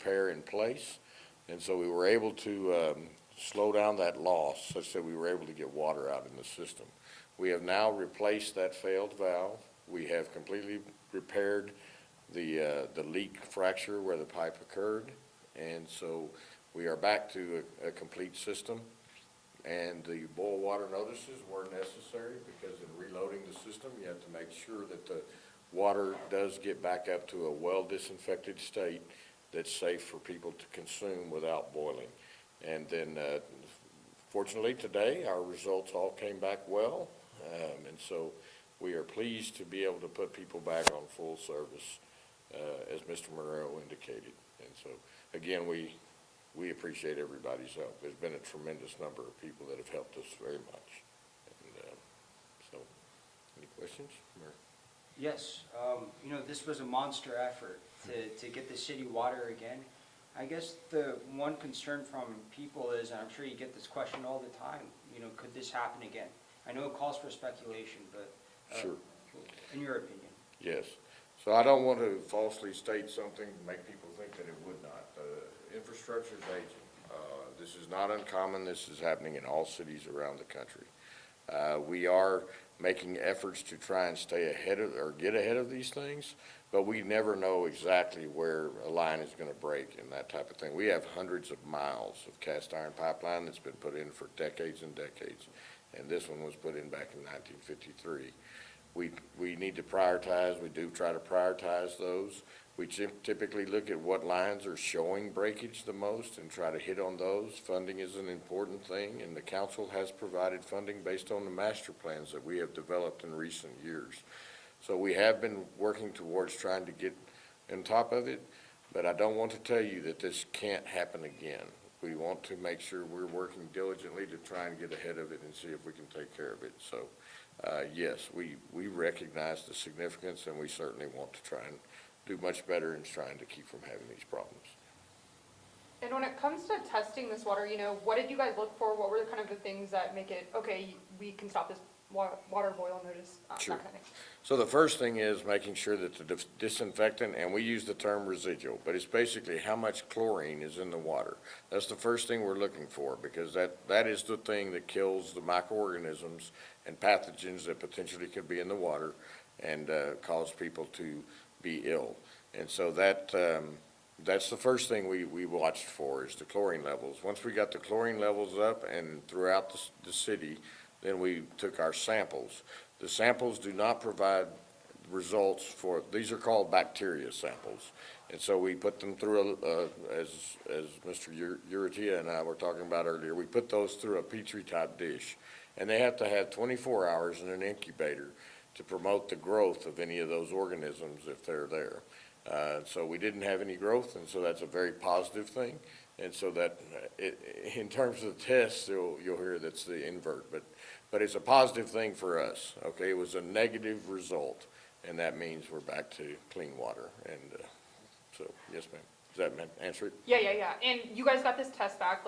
repair in place. And so we were able to slow down that loss such that we were able to get water out in the system. We have now replaced that failed valve. We have completely repaired the leak fracture where the pipe occurred. And so we are back to a complete system. And the boil water notices were necessary because in reloading the system, you have to make sure that the water does get back up to a well-disinfected state that's safe for people to consume without boiling. And then, fortunately today, our results all came back well. And so we are pleased to be able to put people back on full service, as Mr. Morrell indicated. And so, again, we appreciate everybody's help. There's been a tremendous number of people that have helped us very much. And so, any questions? Yes, this was a monster effort to get the city water again. I guess the one concern from people is, and I'm sure you get this question all the time, could this happen again? I know it calls for speculation, but Sure. In your opinion? Yes. So I don't want to falsely state something to make people think that it would not. Infrastructure is aging. This is not uncommon. This is happening in all cities around the country. We are making efforts to try and stay ahead of, or get ahead of these things, but we never know exactly where a line is going to break and that type of thing. We have hundreds of miles of cast iron pipeline that's been put in for decades and decades, and this one was put in back in 1953. We need to prioritize. We do try to prioritize those. We typically look at what lines are showing breakage the most and try to hit on those. Funding is an important thing, and the council has provided funding based on the master plans that we have developed in recent years. So we have been working towards trying to get on top of it, but I don't want to tell you that this can't happen again. We want to make sure we're working diligently to try and get ahead of it and see if we can take care of it. So, yes, we recognize the significance, and we certainly want to try and do much better in trying to keep from having these problems. And when it comes to testing this water, what did you guys look for? What were the kind of the things that make it, okay, we can stop this water boil notice, Sure. that kind of thing? So the first thing is making sure that the disinfectant, and we use the term residual, but it's basically how much chlorine is in the water. That's the first thing we're looking for, because that is the thing that kills the microorganisms and pathogens that potentially could be in the water and cause people to be ill. And so that's the first thing we watched for, is the chlorine levels. Once we got the chlorine levels up and throughout the city, then we took our samples. The samples do not provide results for, these are called bacteria samples. And so we put them through, as Mr. Uritia and I were talking about earlier, we put those through a Petri type dish. And they have to have 24 hours in an incubator to promote the growth of any of those organisms if they're there. So we didn't have any growth, and so that's a very positive thing. And so that, in terms of the tests, you'll hear that's the invert, but it's a positive thing for us. Okay, it was a negative result, and that means we're back to clean water. And so, yes, ma'am. Does that answer it? Yeah. And you guys got this test back,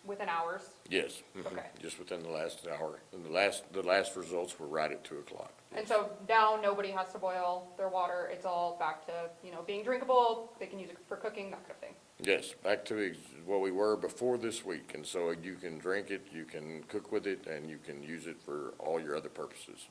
within hours? Yes. Okay. Just within the last hour. And the last results were right at 2 o'clock. And so now nobody has to boil their water. It's all back to, being drinkable. They can use it for cooking, that kind of thing. Yes, back to what we were before this week. And so you can drink it, you can cook with it, and you can use it for all your other purposes.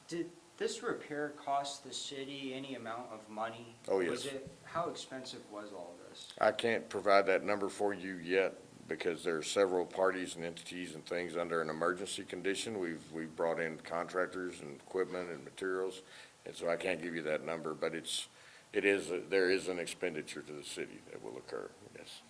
Did this repair cost the city any amount of money? Oh, yes. How expensive was all this? I can't provide that number for you yet, because there are several parties and entities and things under an emergency condition. We've brought in contractors and equipment and materials, and so I can't give you that number, but there is an expenditure to the city that will occur, yes.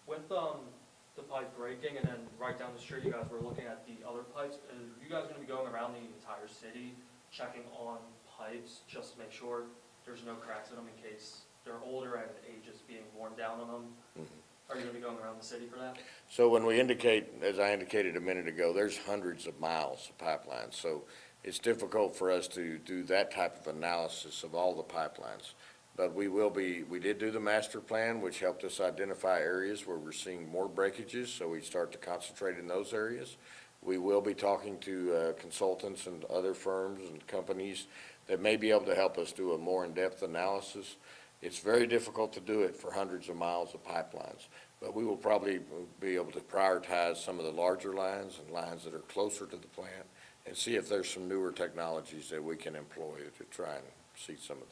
With the pipe breaking, and then right down the street you guys were looking at the other pipes, are you guys going to be going around the entire city checking on pipes just to make sure there's no cracks in them in case they're older and age is being worn down on them? Are you going to be going around the city for that? So when we indicate, as I indicated a minute ago, there's hundreds of miles of pipelines. So it's difficult for us to do that type of analysis of all the pipelines. But we did do the master plan, which helped us identify areas where we're seeing more breakages, so we start to concentrate in those areas. We will be talking to consultants and other firms and companies that may be able to help us do a more in-depth analysis. It's very difficult to do it for hundreds of miles of pipelines, but we will probably be able to prioritize some of the larger lines and lines that are closer to the plant and see if there's some newer technologies that we can employ to try and see some of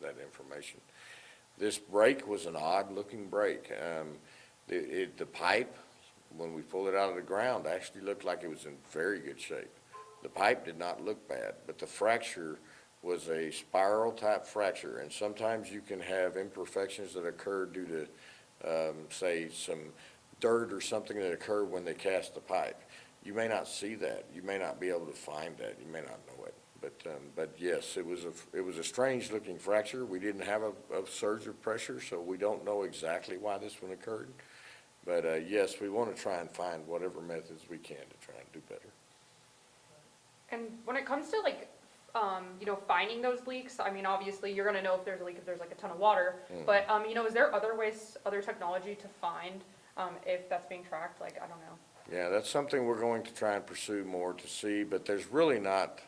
that information. This break was an odd-looking break. The pipe, when we pulled it out of the ground, actually looked like it was in very good shape. The pipe did not look bad, but the fracture was a spiral-type fracture, and sometimes you can have imperfections that occur due to, say, some dirt or something that occurred when they cast the pipe. You may not see that. You may not be able to find that. You may not know it. But yes, it was a strange-looking fracture. We didn't have a surge of pressure, so we don't know exactly why this one occurred. But yes, we want to try and find whatever methods we can to try and do better. And when it comes to like, finding those leaks, I mean, obviously you're gonna know if there's a leak, if there's like a ton of water. But, is there other ways, other technology to find, if that's being tracked? Like, I don't know. Yeah, that's something we're going to try and pursue more to see, but there's really not,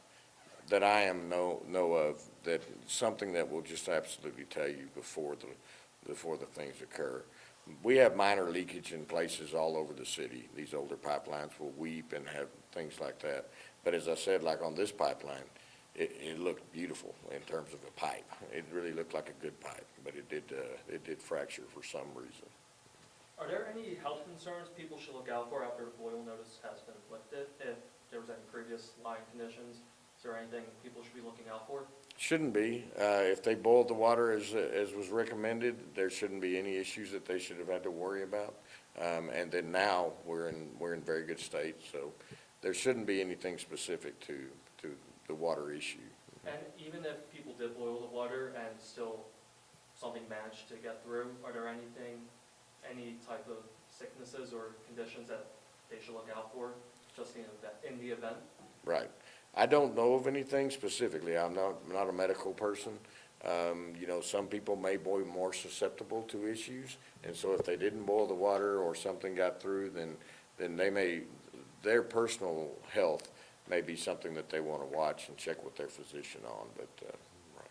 that I know of, that something that will just absolutely tell you before the things occur. We have minor leakage in places all over the city. These older pipelines will weep and have things like that. But as I said, like on this pipeline, it looked beautiful in terms of a pipe. It really looked like a good pipe, but it did fracture for some reason. Are there any health concerns people should look out for after a boil notice has been lifted? If there was any previous line conditions, is there anything people should be looking out for? Shouldn't be. If they boiled the water as was recommended, there shouldn't be any issues that they should have had to worry about. And then now we're in very good state, so there shouldn't be anything specific to the water issue. And even if people did boil the water and still something managed to get through, are there any type of sicknesses or conditions that they should look out for just in the event? Right. I don't know of anything specifically. I'm not a medical person. Some people may be more susceptible to issues, and so if they didn't boil the water or something got through, then their personal health may be something that they want to watch and check with their physician on, but, right.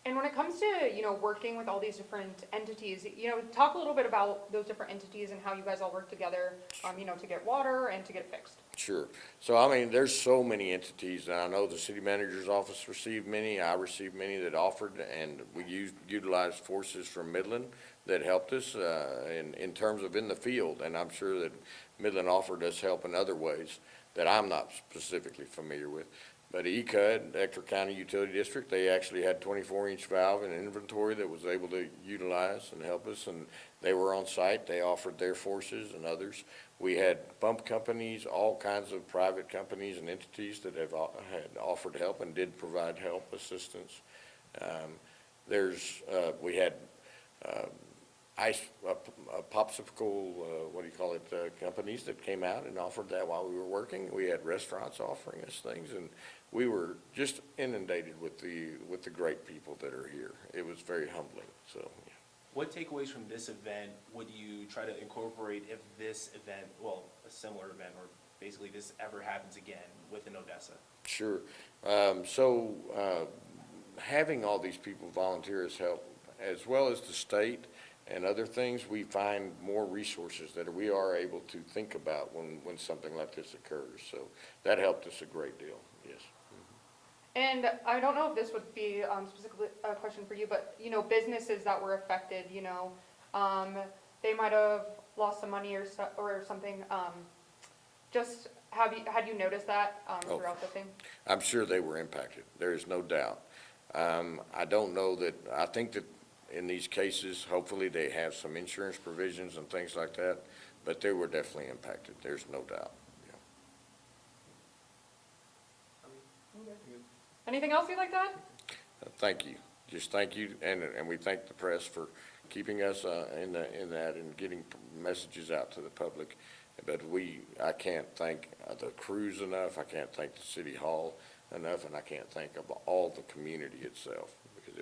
And when it comes to, working with all these different entities, talk a little bit about those different entities and how you guys all work together, to get water and to get it fixed. Sure. So, I mean, there's so many entities, and I know the city manager's office received many. I received many that offered, and we utilized forces from Midland that helped us in terms of in the field, and I'm sure that Midland offered us help in other ways that I'm not specifically familiar with. But ECUD, Ector County Utility District, they actually had 24-inch valve in inventory that was able to utilize and help us, and they were on site. They offered their forces and others. We had pump companies, all kinds of private companies and entities that had offered help and did provide help, assistance. We had popsicle, companies that came out and offered that while we were working. We had restaurants offering us things, and we were just inundated with the great people that are here. It was very humbling, so, yeah. What takeaways from this event would you try to incorporate if this event, well, a similar event, or basically this ever happens again within Odessa? Sure. Having all these people volunteer has helped, as well as the state and other things. We find more resources that we are able to think about when something like this occurs. So that helped us a great deal, yes. And I don't know if this would be specifically a question for you, but, businesses that were affected, they might have lost some money or something. Just had you noticed that throughout the thing? I'm sure they were impacted. There is no doubt. I don't know that, I think that in these cases, hopefully they have some insurance provisions and things like that, but they were definitely impacted. There's no doubt. Anything else you'd like to add? Thank you. Just thank you, and we thank the press for keeping us in that and getting messages out to the public. But I can't thank the crews enough. I can't thank the city hall enough, and I can't thank all the community itself, because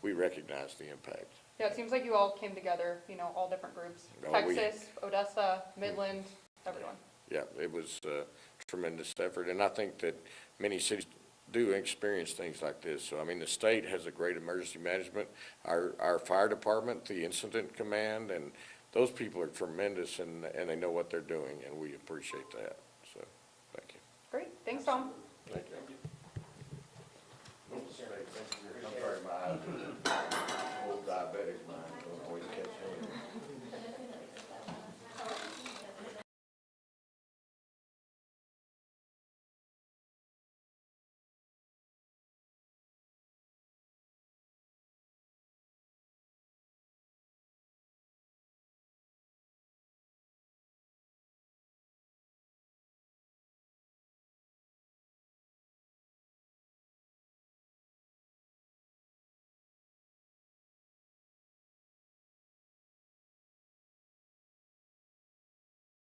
we recognize the impact. Yeah, it seems like you all came together, all different groups. Texas, Odessa, Midland, everyone. Yeah, it was a tremendous effort, and I think that many cities do experience things like this. So, I mean, the state has a great emergency management, our fire department, the incident command, and those people are tremendous, and they know what they're doing, and we appreciate that, so, thank you. Great, thanks, Tom.